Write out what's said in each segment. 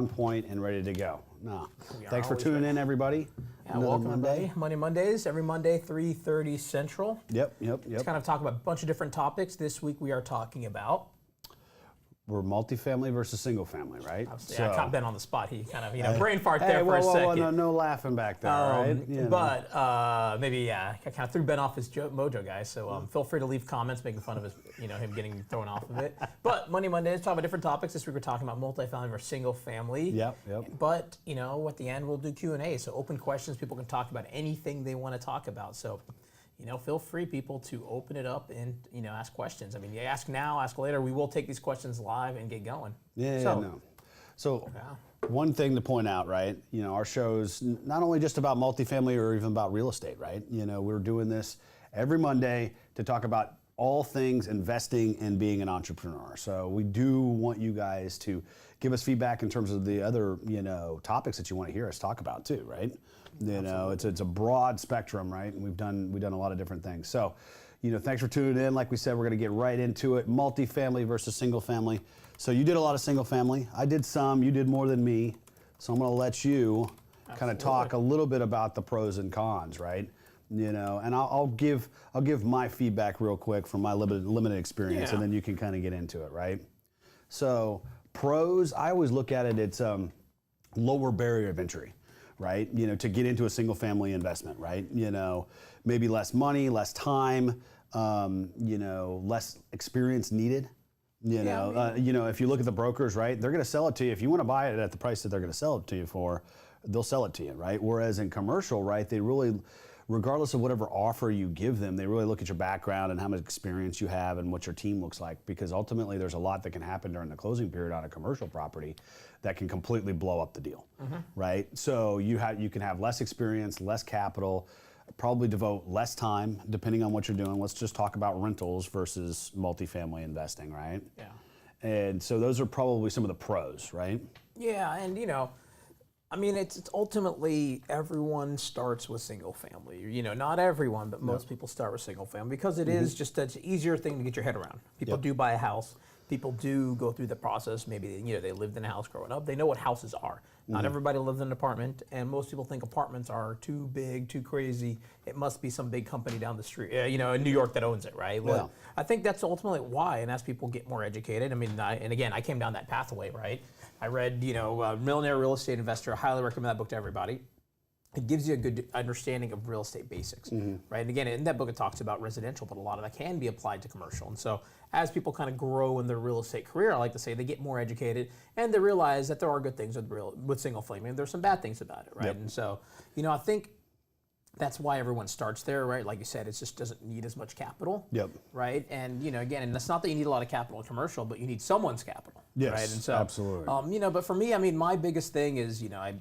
on point and ready to go. No. Thanks for tuning in, everybody. Yeah, welcome Monday. Mondays, every Monday, 3:30 Central. Yep. Let's kind of talk about a bunch of different topics. This week we are talking about... We're multifamily versus single family, right? So, I caught Ben on the spot. He kind of, brain fart there for a second. Well, no laughing back there, right? But maybe, I kind of threw Ben off his mojo, guys. So feel free to leave comments making fun of his, him getting thrown off of it. But Mondays, talk about different topics. This week we're talking about multifamily versus single family. Yep. But, at the end we'll do Q&A. So open questions. People can talk about anything they want to talk about. So... feel free, people, to open it up and, ask questions. I mean, you ask now, ask later. We will take these questions live and get going. So one thing to point out, right? Our show's not only just about multifamily or even about real estate, right? We're doing this every Monday to talk about all things investing and being an entrepreneur. So we do want you guys to give us feedback in terms of the other, topics that you want to hear us talk about too, right? It's a broad spectrum, right? And we've done a lot of different things. So, thanks for tuning in. Like we said, we're going to get right into it. Multifamily versus single family. So you did a lot of single family. I did some. You did more than me. So I'm going to let you kind of talk a little bit about the pros and cons, right? And I'll give my feedback real quick from my limited experience, and then you can kind of get into it, right? So pros, I always look at it. It's lower barrier of entry. Right, to get into a single family investment, right? Maybe less money, less time, less experience needed. If you look at the brokers, right, they're going to sell it to you. If you want to buy it at the price that they're going to sell it to you for, they'll sell it to you, right? Whereas in commercial, right, they really, regardless of whatever offer you give them, they really look at your background and how much experience you have and what your team looks like, because ultimately there's a lot that can happen during the closing period on a commercial property that can completely blow up the deal, right? So you can have less experience, less capital, probably devote less time depending on what you're doing. Let's just talk about rentals versus multifamily investing, right? Yeah. And so those are probably some of the pros, right? Yeah, and it's ultimately everyone starts with single family. Not everyone, but most people start with single family because it is just an easier thing to get your head around. People do buy a house. People do go through the process. Maybe they lived in a house growing up. They know what houses are. Not everybody lives in an apartment, and most people think apartments are too big, too crazy. It must be some big company down the street, in New York that owns it, right? Well, I think that's ultimately why. And as people get more educated, I came down that pathway, right? I read, Millionaire Real Estate Investor. I highly recommend that book to everybody. It gives you a good understanding of real estate basics, right? And again, in that book, it talks about residential, but a lot of that can be applied to commercial. And so as people kind of grow in their real estate career, I like to say they get more educated and they realize that there are good things with single family and there's some bad things about it, right? And so, I think that's why everyone starts there, right? Like you said, it just doesn't need as much capital, right? And, again, and that's not that you need a lot of capital in commercial, but you need someone's capital, right? And so, absolutely. But for me, my biggest thing is, I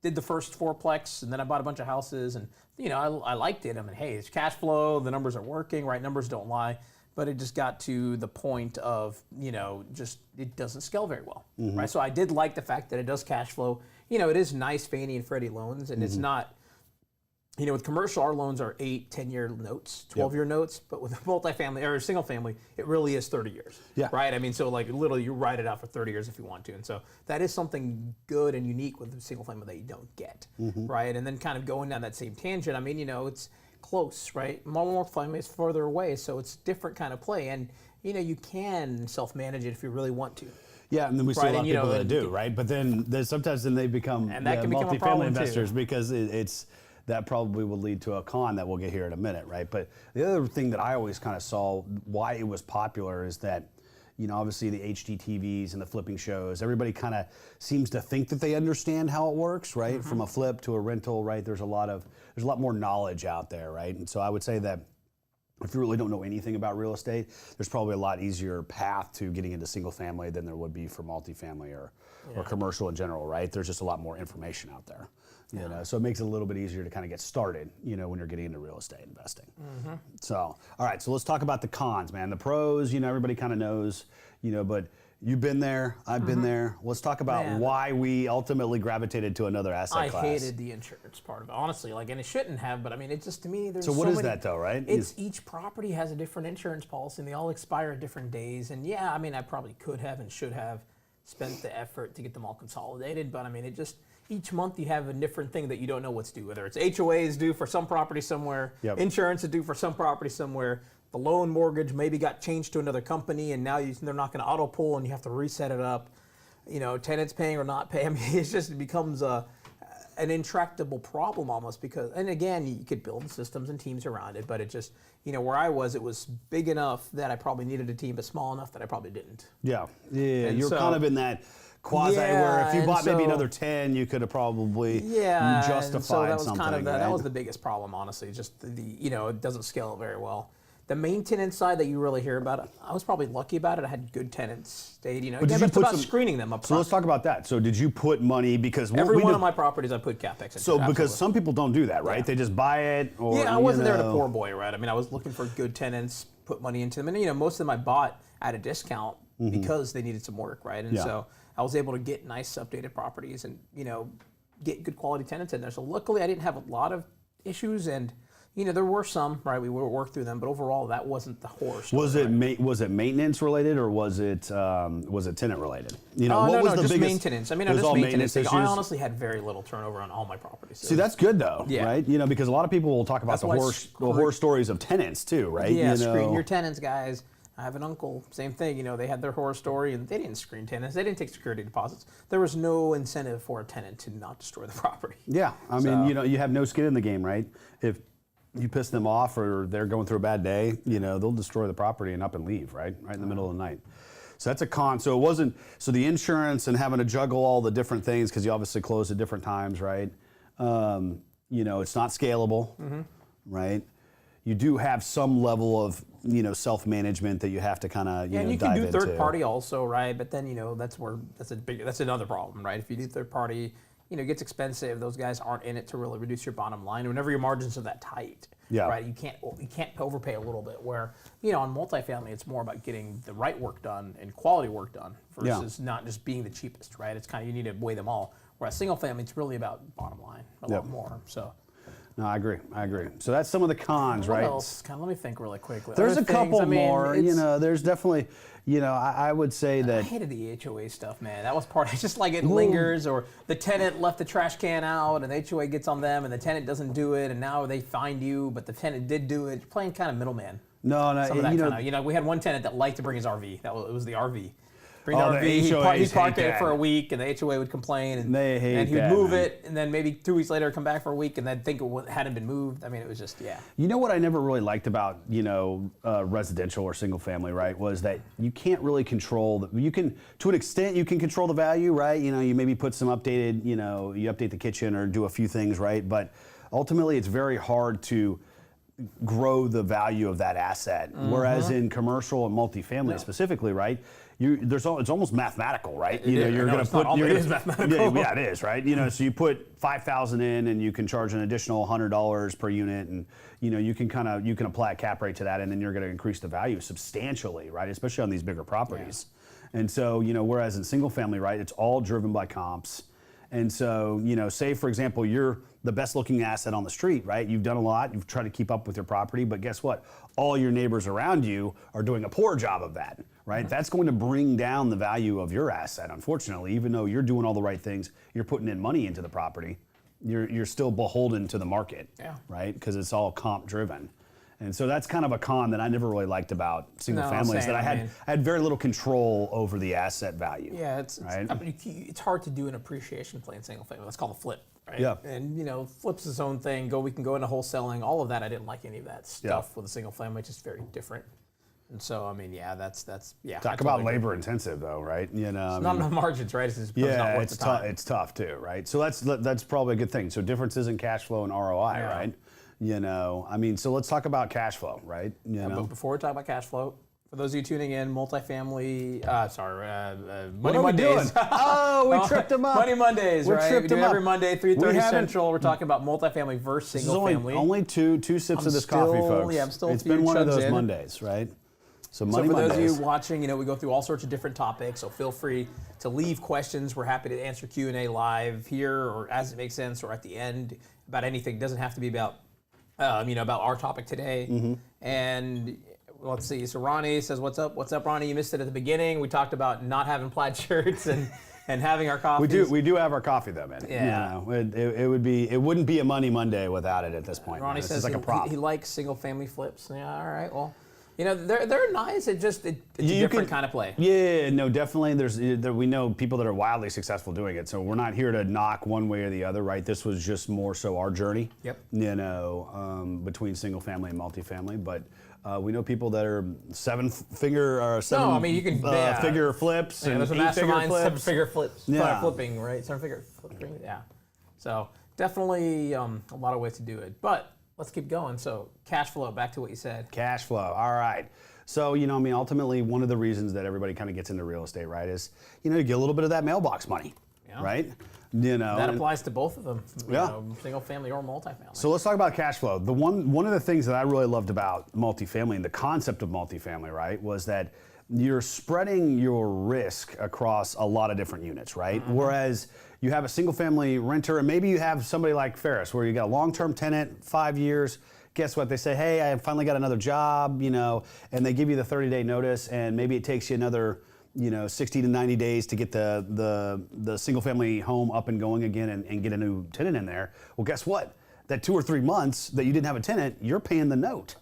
did the first fourplex, and then I bought a bunch of houses, and I liked it. Hey, it's cash flow, the numbers are working, right? Numbers don't lie, but it just got to the point of it doesn't scale very well, right? So I did like the fact that it does cash flow. It is nice Fannie and Freddie loans, and it's not. With commercial, our loans are 8, 10-year notes, 12-year notes, but with multifamily or single family, it really is 30 years, right? So literally you write it out for 30 years if you want to. And so that is something good and unique with the single family that you don't get, right? And then kind of going down that same tangent, it's close, right? Multifamily is further away, so it's a different kind of play. And, you can self-manage it if you really want to. Yeah, and then we see a lot of people that do, right? But then sometimes they become multifamily investors because it's... That probably will lead to a con that we'll get here in a minute, right? But the other thing that I always kind of saw why it was popular is that, obviously the HGTVs and the flipping shows, everybody kind of seems to think that they understand how it works, right? From a flip to a rental, right? There's a lot more knowledge out there, right? And so I would say that if you really don't know anything about real estate, there's probably a lot easier path to getting into single family than there would be for multifamily or commercial in general, right? There's just a lot more information out there. So it makes it a little bit easier to kind of get started, when you're getting into real estate investing. So, all right, so let's talk about the cons, man. The pros, everybody kind of knows, but you've been there, I've been there. Let's talk about why we ultimately gravitated to another asset class. I hated the insurance part of it, honestly. And it shouldn't have, but it just, to me, there's so what is that though, right? Each property has a different insurance policy, and they all expire at different days. And I probably could have and should have, spent the effort to get them all consolidated. But I mean, it just, each month you have a different thing that you don't know what's due, whether it's HOA is due for some property somewhere, insurance is due for some property somewhere, the loan mortgage maybe got changed to another company and now they're not going to auto pull and you have to reset it up. You know, tenants paying or not paying. I mean, it becomes an intractable problem almost because, and again, you could build systems and teams around it, but it just, you know, where I was, it was big enough that I probably needed a team, but small enough that I probably didn't. Yeah, you're kind of in that quasi where if you bought maybe another 10, you could have probably justified so that was something. Kind of that was the biggest problem, honestly. Just the you know, it doesn't scale very well. The maintenance side that you really hear about, I was probably lucky about it. I had good tenants stayed, you know. But it's about screening them up front. So let's talk about that. So did you put money, because every one of my properties I put CapEx into. So because some people don't do that, right? Yeah. They just buy it or I wasn't there to poor boy, right? I mean, I was looking for good tenants, put money into them. And you know, most of them I bought at a discount because they needed some work, right? And so I was able to get nice updated properties and, you know, get good quality tenants in there. So luckily I didn't have a lot of issues, and you know, there were some, right? We would work through them, but overall, that wasn't the horror story. Was it maintenance related or was it tenant related? You know, what was the just biggest, maintenance. I mean, it was just all maintenance. Issues? I honestly had very little turnover on all my properties. See, that's good though, right? You know, because a lot of people will talk about the horror stories of tenants too, right? Yeah, screen your tenants, guys. I have an uncle, same thing. You know, they had their horror story, and they didn't screen tenants. They didn't take security deposits. There was no incentive for a tenant to not destroy the property. Yeah, I mean, you know, you have no skin in the game, right? If you piss them off or they're going through a bad day, you know, they'll destroy the property and up and leave, right in the middle of the night. So that's a con. So it wasn't, so the insurance and having to juggle all the different things, because you obviously close at different times, right? You know, it's not scalable, right? You do have some level of, you know, self-management that you have to kind of, and you can do third party also, right? But then, you know, that's another problem, right? If you do third party, you know, it gets expensive. Those guys aren't in it to really reduce your bottom line. Whenever your margins are that tight, right? You can't overpay a little bit. Where, you know, on multifamily, it's more about getting the right work done and quality work done versus not just being the cheapest, right? It's kind of, you need to weigh them all. Whereas single family, it's really about bottom line a lot more. So. No, I agree. So that's some of the cons, right? What else? Let me think really quickly. There's a couple more. You know, there's definitely, you know, I would say that. I hated the HOA stuff, man. That was part. It's just like it lingers, or the tenant left the trash can out, and the HOA gets on them, and the tenant doesn't do it, and now they find you, but the tenant did do it. You're playing kind of middleman. No, you know, we had one tenant that liked to bring his RV. It was the RV. Bring the RV. He'd park it for a week, and the HOA would complain, and he would move it, and then maybe 2 weeks later come back for a week, and then think it hadn't been moved. I mean, it was just You know what I never really liked about, you know, residential or single family, right? Was that you can't really control. You can, to an extent, you can control the value, right? You know, you maybe put some updated, you know, you update the kitchen or do a few things, right? But ultimately, it's very hard to grow the value of that asset. Whereas in commercial and multifamily specifically, right? It's almost mathematical, right? You know, you're going to put. It is mathematical. Yeah, it is, right? You know, so you put $5,000 in, and you can charge an additional $100 per unit, and you know, you can apply a cap rate to that, and then you're going to increase the value substantially, right? Especially on these bigger properties. And so, you know, whereas in single family, right, it's all driven by comps. And so, you know, say for example, you're the best looking asset on the street, right? You've done a lot, you've tried to keep up with your property, but guess what? All your neighbors around you are doing a poor job of that, right? That's going to bring down the value of your asset, unfortunately. Even though you're doing all the right things, you're putting in money into the property, you're still beholden to the market, right? Because it's all comp driven. And so that's kind of a con that I never really liked about single families, that I had very little control over the asset value. Yeah, it's hard to do an appreciation play in single family. That's called a flip, right? Yeah. And you know, flip's its own thing. We can go into wholesaling, all of that. I didn't like any of that stuff with a single family. It's just very different. And so, I mean, that's. Talk about labor intensive, though, right? You know, not enough margins, right? It's tough too, right? So that's probably a good thing. So differences in cash flow and ROI, right? You know, I mean, so let's talk about cash flow, right? You know? But before we talk about cash flow, for those of you tuning in, multifamily, Money Mondays. Oh, we tripped them up. Money Mondays, right? We do every Monday, 3:30 Central. We're talking about multifamily versus single family. Only two sips of this coffee, folks. Yeah, I'm still It's been one of those Mondays, right? So for those of you watching, you know, we go through all sorts of different topics, so feel free to leave questions. We're happy to answer Q&A live here or as it makes sense or at the end about anything. It doesn't have to be about, you know, about our topic today. And let's see. So Ronnie says, "What's up? What's up, Ronnie? You missed it at the beginning. We talked about not having plaid shirts and having our coffee. We do have our coffee though, man. Yeah. It wouldn't be a Money Monday without it at this point. Ronnie This says is like a prop. he likes single family flips. Yeah, all right. Well, they're nice. It's a different kind of play. Yeah, no, definitely. We know people that are wildly successful doing it, so we're not here to knock one way or the other, right? This was just more so our journey. Yep. Between single family and multifamily, but we know people that are seven figure flips and there's a 8-figure mastermind flips. 7-figure flips. Yeah. Flipping, right? 7-figure flipping. Yeah. So definitely a lot of ways to do it, but let's keep going. So cash flow, back to what you said. Cash flow. All right. So, ultimately one of the reasons that everybody kind of gets into real estate, right, is, you get a little bit of that mailbox money, right? That applies to both of them, Yeah. Single family or multifamily. So let's talk about cash flow. One of the things that I really loved about multifamily and the concept of multifamily, right, was that you're spreading your risk across a lot of different units, right? Mm-hmm. Whereas you have a single family renter, and maybe you have somebody like Ferris, where you got a long-term tenant, 5 years. Guess what? They say, hey, I finally got another job, and they give you the 30-day notice, and maybe it takes you another 60 to 90 days to get the single family home up and going again and get a new tenant in there. Well, guess what? That 2 or 3 months that you didn't have a tenant, you're paying the note,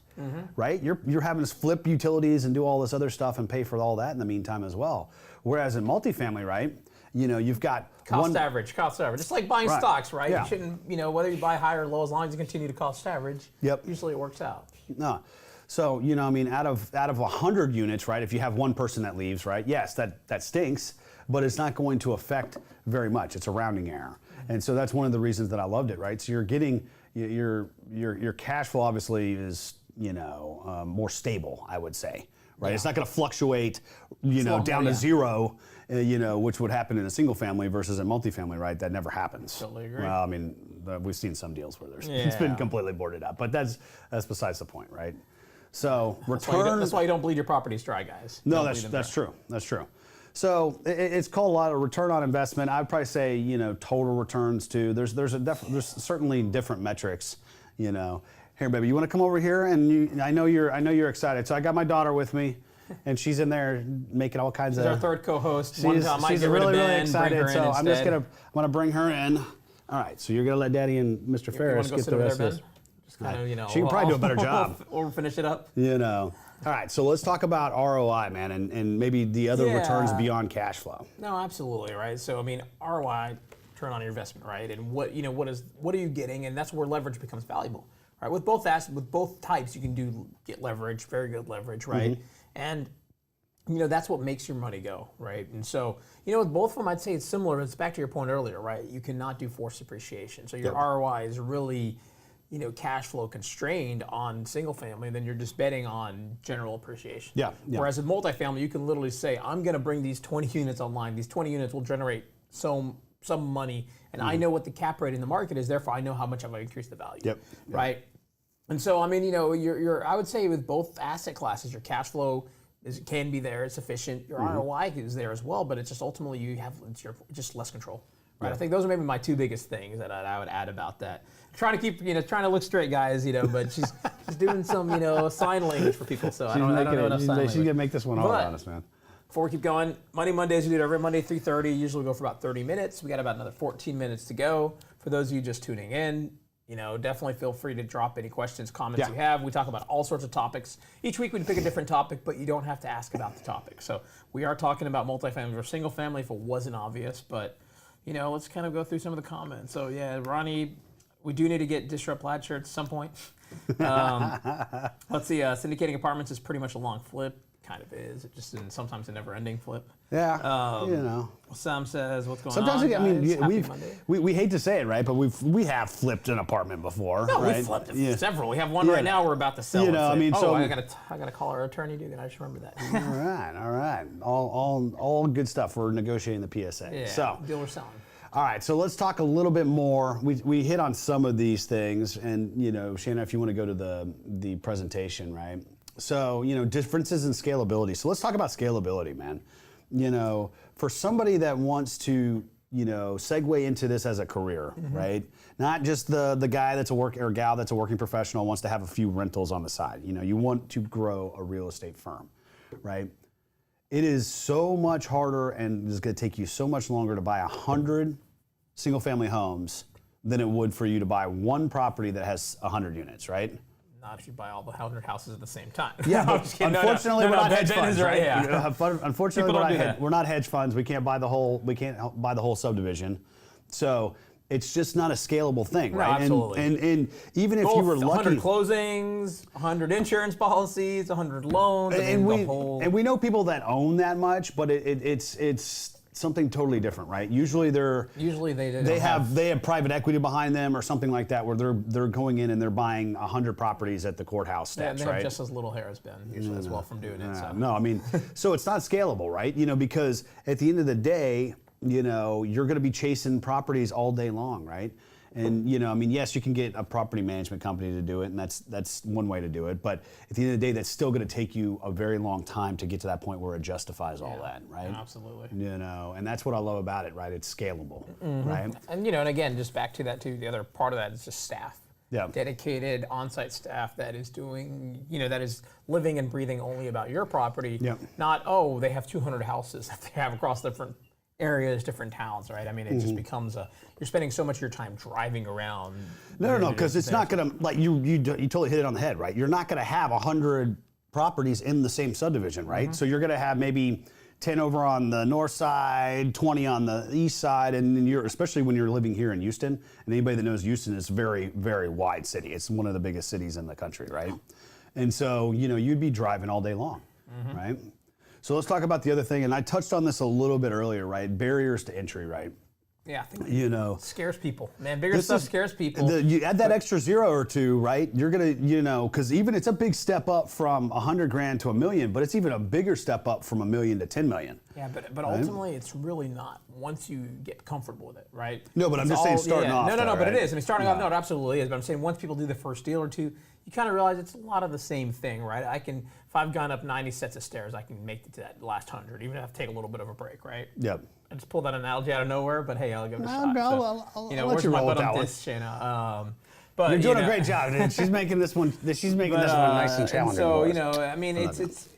right? You're having to flip utilities and do all this other stuff and pay for all that in the meantime as well. Whereas in multifamily, right, you've got cost average. It's like buying stocks, right? Yeah. You shouldn't, whether you buy high or low, as long as you continue to cost average, usually it works out. No. So, out of 100 units, right, if you have one person that leaves, right, yes, that stinks, but it's not going to affect very much. It's a rounding error. And so that's one of the reasons that I loved it, right? So you're getting, your cash flow obviously is, more stable, I would say, right? Yeah. It's not going to fluctuate, down to zero, which would happen in a single family versus a multifamily, right? That never happens. Totally agree. Well, we've seen some deals where it's been completely boarded up, but that's besides the point, right? So that's why you don't bleed your properties dry, guys. No, that's true. That's true. So it's called a lot of return on investment. I'd probably say total returns too. There's certainly different metrics. Here, baby, you want to come over here? And I know you're excited. So I got my daughter with me, and she's in there making all kinds of. She's our third co-host. She's really excited. So I'm gonna bring her in. All right. So you're gonna let Daddy and Mr. Ferris get the rest of this. She can probably do a better job. Or finish it up. All right, so let's talk about ROI, man, and maybe the other returns beyond cash flow. No, absolutely, right? So, ROI, return on your investment, right? And what are you getting? And that's where leverage becomes valuable, right? With both types, you can get leverage, very good leverage, right? Mm-hmm. And that's what makes your money go, right? And so, with both of them, I'd say it's similar. It's back to your point earlier, right? You cannot do forced appreciation. So your ROI is really cash flow constrained on single family, then you're just betting on general appreciation. Yeah. Whereas in multifamily, you can literally say, I'm going to bring these 20 units online. These 20 units will generate some money, and I know what the cap rate in the market is. Therefore, I know how much I'm going to increase the value. Right. And so, I would say with both asset classes, your cash flow can be there. It's sufficient. Your ROI is there as well, but it's just ultimately it's just less control. Right. Yeah. I think those are maybe my two biggest things that I would add about that. Trying to keep, trying to look straight, guys, but she's doing some, sign language for people. So I don't know enough sign language. She's gonna make this one hard on us, man. Before we keep going, Money Mondays, we do it every Monday, 3:30. Usually we go for about 30 minutes. We got about another 14 minutes to go. For those of you just tuning in, definitely feel free to drop any questions, comments you have. We talk about all sorts of topics. Each week we pick a different topic, but you don't have to ask about the topic. So we are talking about multifamily or single family if it wasn't obvious, but let's kind of go through some of the comments. So Ronnie, we do need to get Disrupt Plaid shirts at some point. Let's see, syndicating apartments is pretty much a long flip. Kind of is. It just sometimes a never-ending flip. Yeah, Sam says, "What's going sometimes on?" Sometimes we hate to say it, right? But we have flipped an apartment before. No, right? we've flipped several. We have one right now. We're about to sell. So I gotta call our attorney, dude. And I just remember that. All right. All good stuff. We're negotiating the PSA. Yeah. So deal we're selling. All right, so let's talk a little bit more. We hit on some of these things, and Shanna, if you want to go to the presentation, right? So differences in scalability. So let's talk about scalability, man. For somebody that wants to segue into this as a career, right? Not just the guy that's a or gal that's a working professional wants to have a few rentals on the side. You want to grow a real estate firm, right? It is so much harder and it's going to take you so much longer to buy 100 single-family homes than it would for you to buy one property that has 100 units, right? Not if you buy all the 100 houses at the same time. Yeah, but unfortunately, we're not hedge funds, right? Yeah. Unfortunately, we're not hedge funds. We can't buy the whole subdivision. So it's just not a scalable thing, right? Absolutely. And even if you were lucky, 100 closings, 100 insurance policies, 100 loans, and we know people that own that much, but it's something totally different, right? Usually they have private equity behind them or something like that, where they're going in and they're buying 100 properties at the courthouse steps, and they right? have just as little hair as Ben usually as well from doing it. So. No, I mean, so it's not scalable, right? Because at the end of the day, you're going to be chasing properties all day long, right? And yes, you can get a property management company to do it, and that's one way to do it. But at the end of the day, that's still going to take you a very long time to get to that point where it justifies all that, right? Absolutely. And that's what I love about it, right? It's scalable, right? And and again, just back to that too. The other part of that is just staff. Yeah. Dedicated on-site staff that is doing, that is living and breathing only about your property. Yeah. Not they have 200 houses that they have across different areas, different towns, right? I mean, it just becomes you're spending so much of your time driving around. No, because it's not going to, like you totally hit it on the head, right? You're not going to have 100 properties in the same subdivision, right? So you're going to have maybe 10 over on the north side, 20 on the east side, and then especially when you're living here in Houston, and anybody that knows Houston is a very, very wide city. It's one of the biggest cities in the country, right? And so, you'd be driving all day long, right? So let's talk about the other thing, and I touched on this a little bit earlier, right? Barriers to entry, right? Yeah, I think scares people, man. Bigger stuff scares people. You add that extra zero or two, right? You're gonna, because even it's a big step up from $100,000 to $1 million, but it's even a bigger step up from $1 million to $10 million. Yeah, but ultimately, it's really not once you get comfortable with it, right? No, but I'm just saying starting off. No, but right? it is. I mean, starting off, no, it absolutely is. But I'm saying once people do the first deal or two, you kind of realize it's a lot of the same thing, right? If I've gone up 90 sets of stairs, I can make it to that last 100, even if I have to take a little bit of a break, right? Yep. I just pulled that analogy out of nowhere, but hey, I'll give it a shot. No, I'll let you roll with that one. Shayna? But you're doing a great job, dude. She's making this one. This one nice and challenging. So I mean, it's just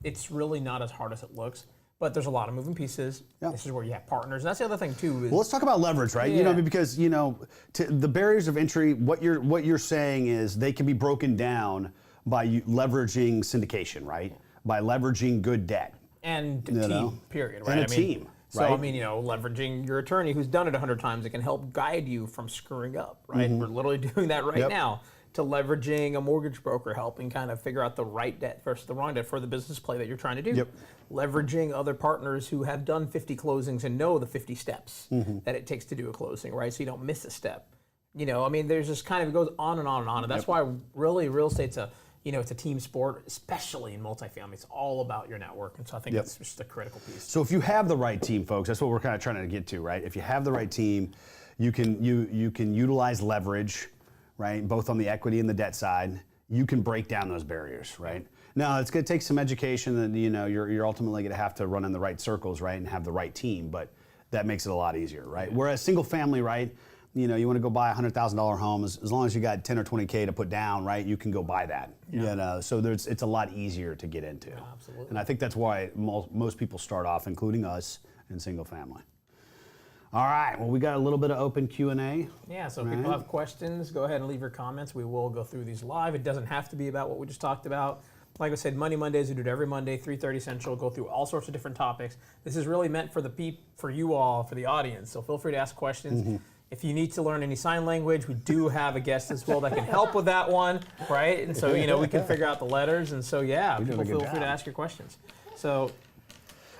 it's really not as hard as it looks. But there's a lot of moving pieces. Yeah. This is where you have partners. And that's the other thing too. Well, let's talk about leverage, right? Yeah. Because the barriers of entry. What you're saying is they can be broken down by leveraging syndication, right? By leveraging good debt and team. Period. Right. And team. So right? Leveraging your attorney who's done it 100 times, it can help guide you from screwing up. Right. We're literally doing that right now. To leveraging a mortgage broker, helping kind of figure out the right debt versus the wrong debt for the business play that you're trying to do. Yep. Leveraging other partners who have done 50 closings and know the 50 steps that it takes to do a closing, right? So you don't miss a step. There's just kind of, it goes on and on and on. And that's why really real estate's it's a team sport, especially in multifamily. It's all about your network. And so I think it's just a critical piece. So if you have the right team, folks, that's what we're kind of trying to get to, right? If you have the right team, you can utilize leverage, right? Both on the equity and the debt side. You can break down those barriers, right? Now, it's going to take some education, and you're ultimately going to have to run in the right circles, right, and have the right team, but that makes it a lot easier, right? Whereas single family, right, you want to go buy a $100,000 home, as long as you got 10 or 20K to put down, right, you can go buy that. So it's a lot easier to get into. Yeah, absolutely. And I think that's why most people start off, including us, in single family. All right, well, we got a little bit of open Q&A. Yeah, so if people have questions, go ahead and leave your comments. We will go through these live. It doesn't have to be about what we just talked about. Like I said, Mondays, we do it every Monday, 3:30 Central, go through all sorts of different topics. This is really meant for you all, for the audience, so feel free to ask questions. If you need to learn any sign language, we do have a guest as well that can help with that one, right? And so, we can figure out the letters. And so, people feel free to ask your questions. So,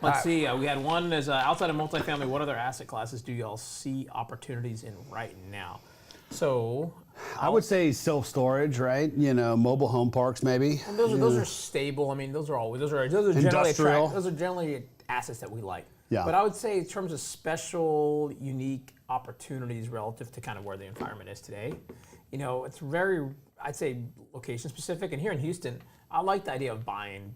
let's see. We had one as outside of multifamily, what other asset classes do y'all see opportunities in right now? So, I would say self-storage, right? Mobile home parks, maybe. And those are stable. I mean, those are generally industrial. Those are generally assets that we like. Yeah. But I would say in terms of special, unique opportunities relative to kind of where the environment is today, it's very, I'd say, location specific. And here in Houston, I like the idea of buying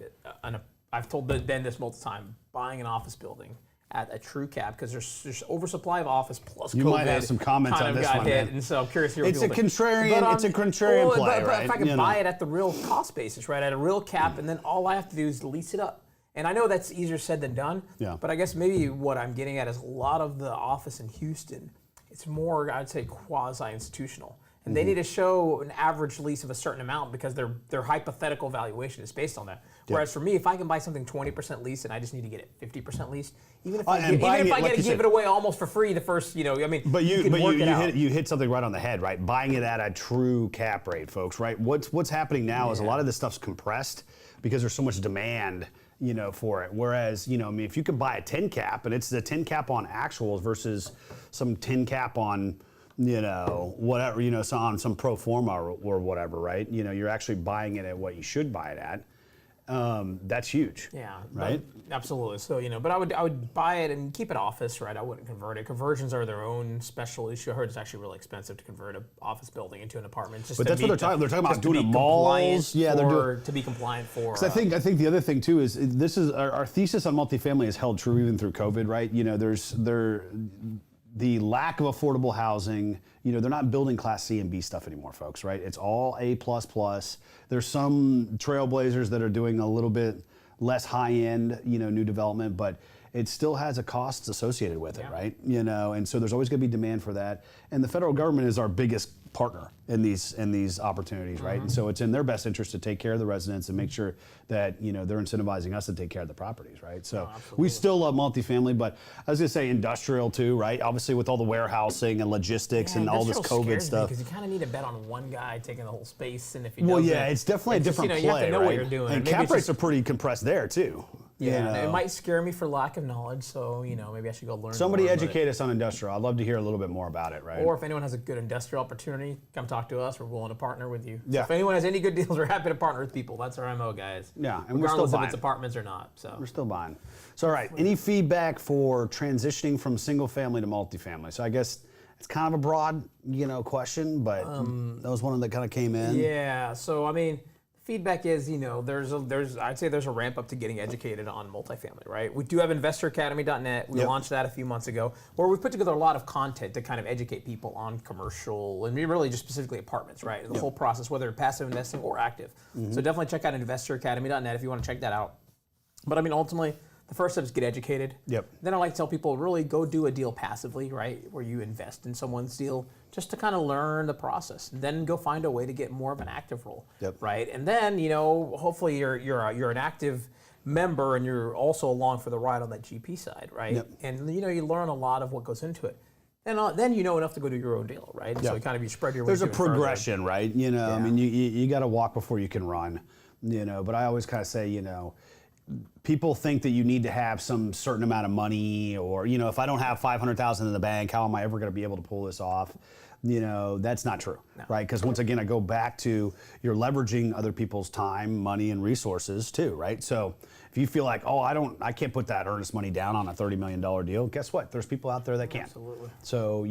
I've told Ben this multiple times, buying an office building at a true cap, because there's oversupply of office plus You COVID might have some comments kind on of this got one, hit, man. and so I'm curious to hear what It's a people think. contrarian. It's a contrarian play, but right? if I can buy it at the real cost basis, right, at a real cap, and then all I have to do is lease it up. And I know that's easier said than done. Yeah. But I guess maybe what I'm getting at is a lot of the office in Houston, it's more, I'd say, quasi-institutional. And they need to show an average lease of a certain amount because their hypothetical valuation is based on that. Whereas for me, if I can buy something 20% leased and I just need to get it 50% leased, even if I get to give it away almost for free the first, I mean, But you can work it out. hit something right on the head, right? Buying it at a true cap rate, folks, right? What's happening now is a lot of this stuff's compressed because there's so much demand, for it. Whereas, I mean, if you could buy a 10 cap and it's the 10 cap on actuals versus some 10 cap on, whatever, so on some pro forma or whatever, right? You're actually buying it at what you should buy it at. That's huge. Yeah, right. Absolutely. So but I would buy it and keep it office, right? I wouldn't convert it. Conversions are their own special issue. I heard it's actually really expensive to convert an office building into an apartment. But that's what they're talking. They're talking about doing it malls. Yeah, they're doing to be compliant for. I think the other thing too is this is our thesis on multifamily has held true even through COVID, right? The lack of affordable housing, they're not building Class C and B stuff anymore, folks, right? It's all A++. There's some trailblazers that are doing a little bit less high-end, new development, but it still has a cost associated with it, right? And so there's always going to be demand for that. And the federal government is our biggest partner in these opportunities, right? And so it's in their best interest to take care of the residents and make sure that they're incentivizing us to take care of the properties, right? So we still love multifamily, but I was gonna say industrial too, right? Obviously with all the warehousing and logistics and all this COVID stuff. Because you kind of need to bet on one guy taking the whole space, and if he well, doesn't, yeah, it's definitely a different play, you have to know right? what you're doing. And cap rates are pretty compressed there too. Yeah, it might scare me for lack of knowledge, so maybe I should go learn. Somebody more, educate us on industrial. I'd love to hear a little bit more about it, right? Or if anyone has a good industrial opportunity, come talk to us. We're willing to partner with you. Yeah. So if anyone has any good deals, we're happy to partner with people. That's our MO, guys. Yeah, and we're still regardless buying. if it's apartments or not. So We're still buying. So all right, any feedback for transitioning from single family to multifamily? So I guess it's kind of a broad, question, but that was one that kind of came in. Yeah. So I mean, feedback is, I'd say there's a ramp up to getting educated on multifamily, right? We do have investoracademy.net. We launched that a few months ago, where we put together a lot of content to kind of educate people on commercial and really just specifically apartments, right? The whole process, whether passive investing or active. So definitely check out investoracademy.net if you want to check that out. But I mean, ultimately, the first step is get educated. Yep. Then I like to tell people, really go do a deal passively, right? Where you invest in someone's deal just to kind of learn the process. Then go find a way to get more of an active role, right? And then, hopefully you're an active member and you're also along for the ride on that GP side, right? Yep. And you learn a lot of what goes into it. And then you know enough to go do your own deal, right? Yep. So you spread your There's a wings even further. progression, right? I mean, you got to walk before you can run, but I always kind of say, people think that you need to have some certain amount of money, or if I don't have $500,000 in the bank, how am I ever going to be able to pull this off? That's not true, right? Because once again, I go back to you're leveraging other people's time, money, and resources too, right? So if you feel like, I can't put that earnest money down on a $30 million deal, guess what? There's people out there that can. Absolutely. So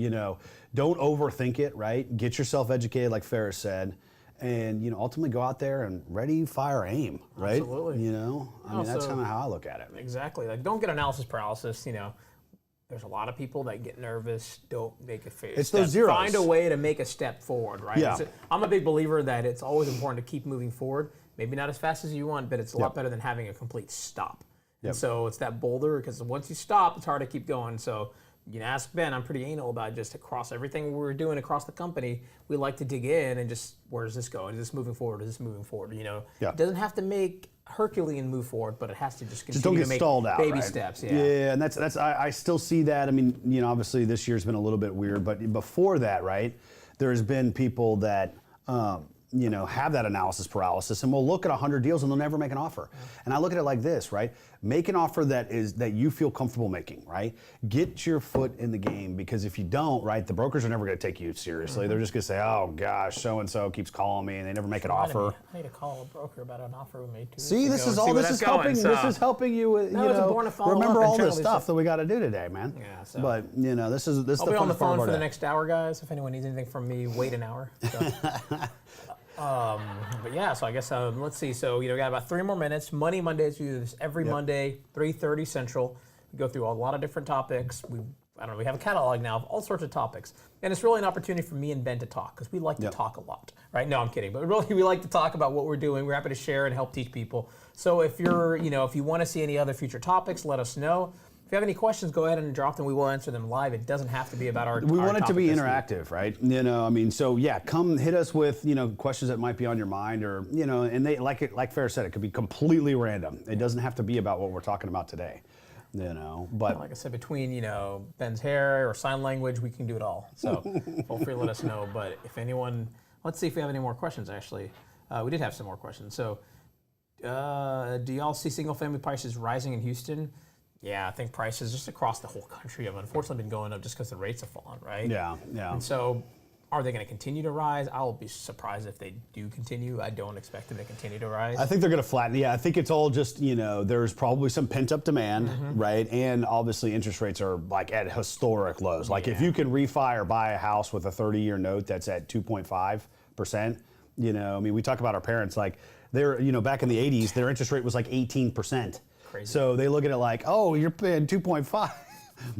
don't overthink it, right? Get yourself educated, like Ferris said. And ultimately go out there and ready, fire, aim, right? Absolutely. I mean, that's kind of how I look at it. Exactly. Like, don't get analysis paralysis. There's a lot of people that get nervous, don't make a face. It's those zeros. Find a way to make a step forward, right? Yeah. I'm a big believer that it's always important to keep moving forward. Maybe not as fast as you want, but it's a lot better than having a complete stop. And so it's that boulder, because once you stop, it's hard to keep going. So you can ask Ben, I'm pretty anal about just across everything we're doing across the company. We like to dig in and just, where does this go? Is this moving forward? Is this moving forward? It doesn't have to make Herculean move forward, but it has to just continue don't get to make stalled out, baby right? steps. Yeah, and that's I still see that. I mean, obviously this year's been a little bit weird, but before that, right, there's been people that have that analysis paralysis, and will look at 100 deals and they'll never make an offer. And I look at it like this, right? Make an offer that you feel comfortable making, right? Get your foot in the game, because if you don't, right, the brokers are never going to take you seriously. They're just going to say, oh gosh, so and so keeps calling me, and they never make an offer. I need to call a broker about an offer we made 2 See, weeks this ago is and all. see where This is that's going, helping. so- This is helping you. No, it's important to follow remember up all and this generally stuff just- that we got to do today, man. Yeah, so- But this is I'll the be on the funnest part phone of our for the day. next hour, guys. If anyone needs anything from me, wait an hour. So. But yeah, so I guess let's see. So we got about 3 more minutes. Money Mondays, we do this every Monday, 3:30 Central. We go through a lot of different topics. I don't know. We have a catalog now of all sorts of topics, and it's really an opportunity for me and Ben to talk because we like to talk a lot, right? No, I'm kidding, but really we like to talk about what we're doing. We're happy to share and help teach people. So if if you want to see any other future topics, let us know. If you have any questions, go ahead and drop them. We will answer them live. It doesn't have to be about our. We want it to be topic interactive, right? So yeah, come hit us with questions that might be on your mind, or and they like Farrah said, it could be completely random. It doesn't have to be about what we're talking about today. But like I said, between Ben's hair or sign language, we can do it all. So feel free to let us know. But if anyone, let's see if we have any more questions. Actually, we did have some more questions. So, do y'all see single-family prices rising in Houston? Yeah, I think prices just across the whole country have unfortunately been going up just because the rates have fallen, right? Yeah. And so, are they going to continue to rise? I'll be surprised if they do continue. I don't expect them to continue to rise. I think they're going to flatten. Yeah, I think it's all just, there's probably some pent-up demand, right? And obviously interest rates are like at historic lows. Like if you can refi or buy a house with a 30-year note that's at 2.5%, we talk about our parents, like they're, back in the 80s, their interest rate was like 18%. Crazy. So they look at it like, oh, you're paying 2.5.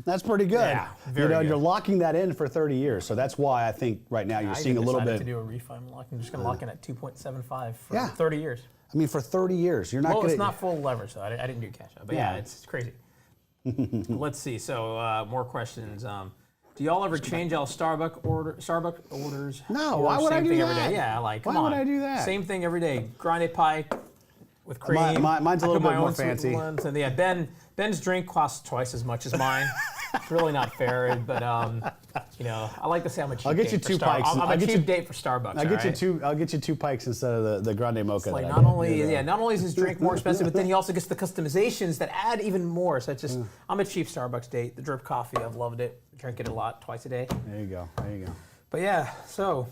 That's pretty good. Yeah, very good. You're locking that in for 30 years. So that's why I think right now you're seeing a little bit. To do a refi, I'm just going to lock in at 2.75 for 30 years. I mean, for 30 years, you're not going to. Well, it's not full leverage, so I didn't do cash out. But yeah, it's crazy. Let's see. So more questions. Do y'all ever change y'all Starbucks orders? No. Why would I do that? Every day? Yeah, like come on. Why would I do that? Same thing every day. Grande pie with cream. Mine's a little bit more fancy. And yeah, Ben's drink costs twice as much as mine. It's really not fair, but I like to say I'm a cheap. I'll get you 2 pikes. I'm a cheap date for Starbucks. I'll get you 2 pikes instead of the grande mocha. Like not only is his drink more expensive, but then he also gets the customizations that add even more. So it's just I'm a cheap Starbucks date. The drip coffee, I've loved it. Drink it a lot, twice a day. There you go. But yeah, so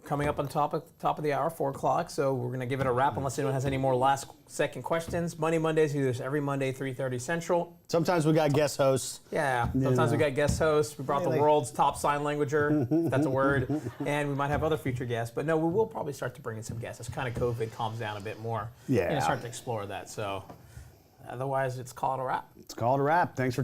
coming up on top of the hour, 4 o'clock. So we're gonna give it a wrap unless anyone has any more last second questions. Money Mondays, we do this every Monday, 3:30 Central. Sometimes we got guest hosts. Yeah, sometimes we got guest hosts. We brought the world's top sign languager, if that's a word, and we might have other future guests. But no, we will probably start to bring in some guests as kind of COVID calms down a bit more. Yeah, and start to explore that. So otherwise, it's called a wrap. It's called a wrap. Thanks for tuning in.